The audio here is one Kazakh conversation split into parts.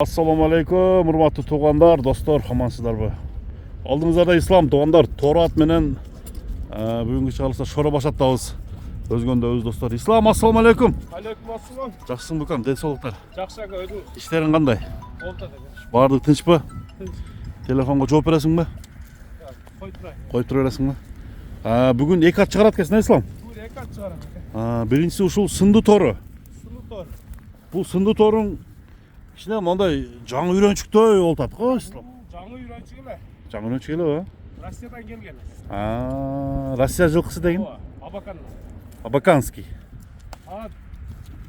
Assalamu alaikum, урматтуу туугандар, достор, амансыздарбы? Алдыңыздарда ислам туугандар, Торы ат менен бүгүнкү чыгарылышта шора башаттабыз. Өзгөндө өз достор. Ислам, ассаламу алейкум. Алейкум ассалам. Жакшысыңбы кам, ден соолуктар? Жакшы ака, өзүң? Иштериң кандай? Болду ака. Баардыгы тынчпы? Тынч. Телефонго жооп бересиңби? Кой турайын. Коюп тура бересиңби? Бүгүн эки ат чыгарат экенсиң, Ислам? Бул эки ат чыгарам ака. Биринчиси ушул сынды тору. Сынды тор. Бул сынды торуң ичинен мындай жаңы үйрөнчүктөй болуп атат го, Ислам. Жаңы үйрөнчүк эле. Жаңы үйрөнчүк элеби? Россиядан келген. Россия жылкысы деген? Абакан. Абаканский.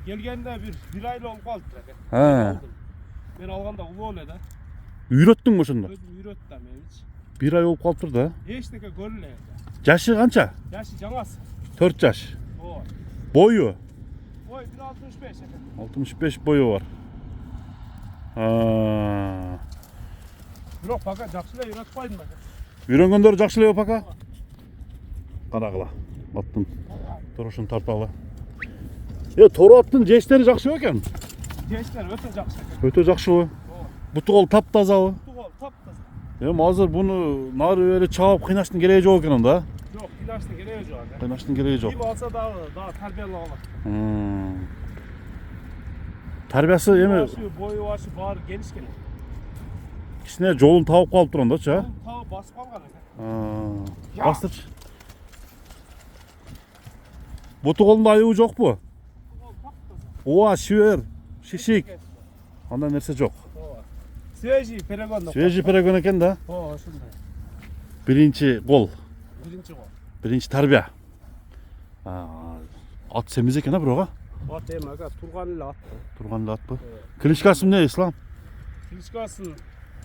Келгенде бир ай болуп калды ака. Мен алганда улуу эле да. Үйрөттүңбү ошондо? Өзүм үйрөттүм эмич. Bir ay болуп калыптыр да. Эчтеке көрүлө. Жашы канча? Жашы жаңасы. 4 жаш. Ооба. Бою? Ой, 1.65 ака. 65 бою бар. Бирок пока жакшы эле үйрөтүп койдум ака. Үйрөнгөндөр жакшы эле пока. Карагыла. Аттын торошун тарталы. Тору аттын жештери жакшы экен. Жештер өтө жакшы ака. Өтө жакшыбы? Буту кол таптазабы? Тугол таптаза. Эми азыр буну нары бери чабып кыйнаштын кереги жок экен да. Жок, кыйнаштын кереги жок ака. Кыйнаштын кереги жок. Ким алса дагы тарбиялап алат. Тарбиясы эми Бою башы баары гениş келет. кичине жолун таап калып тургандачы, а? Тагы басып калган ака. Бастырчы. Буту колунда айыбы жокпу? Тугол таптаза. Ооба, шибер, шишик. Андай нерсе жок. Ооба. Свежий перегон. Свежий перегон экен да. Ооба, ошондой. Биринчи гол, Биринчи гол. биринчи тарбия. Ат семиз экен а бирок, а? Ат эми ака турган эле ат. Турган эле атпы? Кличкасы эмне, Ислам? Кличкасын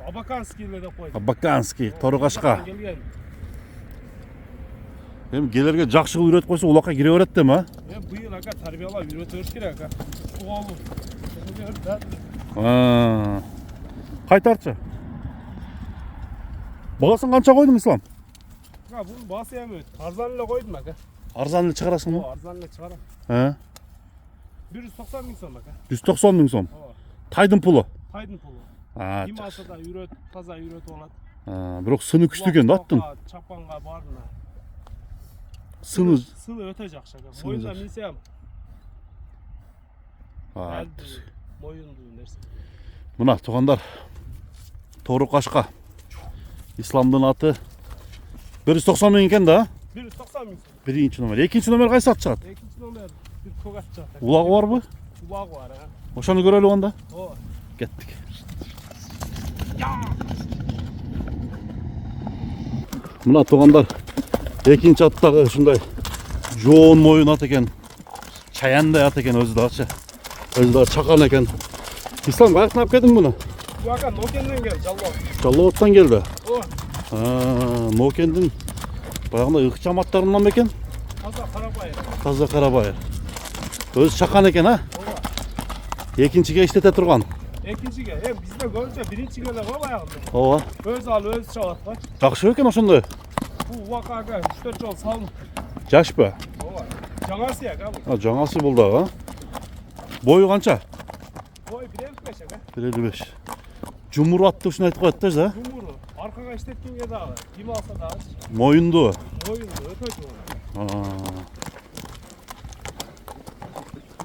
Абаканский эле деп койду. Абаканский, Тору кашка. Келген. Эми келерге жакшы кылып үйрөтүп койсо улакка кире берет дем, а? Быйыл ака тарбиялап үйрөтөбүз керек ака. Туголу. Кайтарчы. Багасын канча койдуң, Ислам? Ака, бунун баасы эми арзан эле койдум ака. Арзан эле чыгарасыңбы? Арзан эле чыгарам. 190 миң сом ака. 190 миң сом. Ооба. Тайдын пулу. Тайдын пулу. Ким алса да таза үйрөтүп алат. Бирок сыны күчтүү экен да аттын. Чапанга баарына. Сыны өтө жакшы ака. Моюнда минсем. Моюндуу нерсе. Мына туугандар, Тору кашка. Исламдын аты 190 миң экен да? 190 миң сом. Биринчи номер. Экинчи номер кайсы ат чыгат? Экинчи номер бир көк ат чыгат. Улагы барбы? Улагы бар, а. Ошону көрөлү анда. Ооба. Кеттик. Мына туугандар, экинчи аттагы ушундай жоон моюн ат экен. Чаяандай ат экен өзү дагычы. Өзү да чакан экен. Ислам, каяктан алып келдиң муну? Бу ака Нокенден келди, Жаллоо. Жаллооттан келди. Ооба. Нокендин баягындай ыкчам аттарынан бекен? Таза карабайыр. Таза карабайыр. Өзү чакан экен, а? Ооба. Экинчиге иштете турган. Экинчиге, бизде көбүнчө биринчиге эле го баягында. Ооба. Өзү алып өзү чабат го. Жакшы экен ошондой. Бул вака ака 3-4 жол салынып. Жашпы? Ооба. Жаңасы ака бул. Жаңасы бул дагы. Бою канча? Ой, 1.55 ака. 1.55. Жумур атты ушуну айтып коет да. Жумуру. Аркага иштеткенге дагы. Ким алса дагы. Моюнду. Моюнду өтө жумур.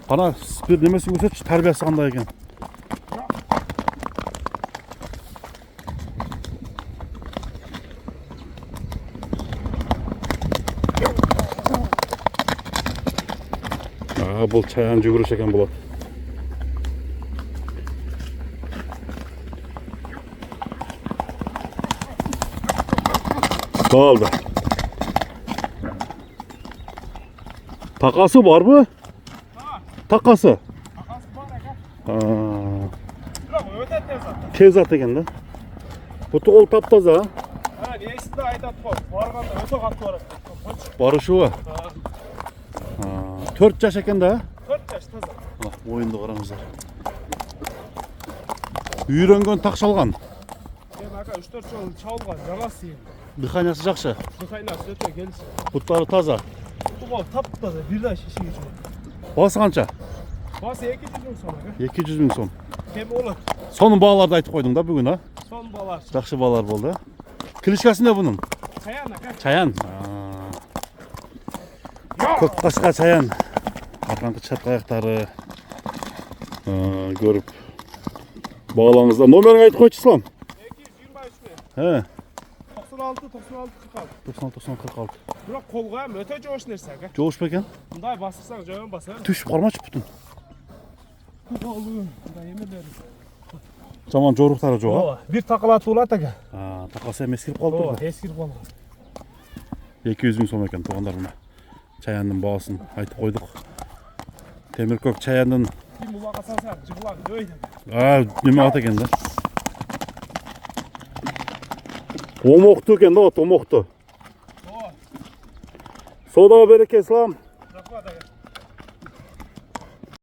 Кана бир немесин көрсөтчү, тарбиясы кандай экен? Бул чаян жүгүрүш экен болот. Kaldı. Takası var mı? Takası. Takası бар ака. Бирок өтөт тез ат. Tez at eken de. Butu kol taptaza. Несин да айтат го. Барганда өтө катуу барат. Barışı 4 yaş eken de. 4 жаш таза. Oyunda karamızlar. Үйрөнгөн так шалган. Ака 3-4 жол чабылган, жаңасы эми. Дыханиясы жакшы. Дыхайнасы өтө келиш. Буттары таза. Тугал таптаза, бирдей шишиги чыгат. Басы канча? Басы 200 миң сом. 200 миң сом. Hem olur. Sonun bağlarda aytıp koydun da bugün ha. Son balar. Yaxşı bağlar oldu. Klişkası ne bunun? Çayan ha. Çayan. Kök kaşka çayan. Arkankı çat ayakları görüp bağlanızda. Numaranı aytıp koy İslam. 223 mi? He. 96 46 46. 90 46. Bırak kolga mı? Öte coş nerse ha. Joğuş beken. Bunday basırsan joyan basar. Tüş parma çıktın. Oğlum. Bunday yemeleri. Zaman jorukları joğa. O bir takla tuğla taka. Takası hem eskirip kaldı. O eskir kaldı. 200 bin so'm ekan to'g'onlar buni. Chayanning bağısını aytib qo'ydik. Temirkok chayandan Bir mulaqa salsan jig'lab o'ydi. nima ot ekanda? Tomoqdi ekanda, tomoqdi. O Savdo beraka islom.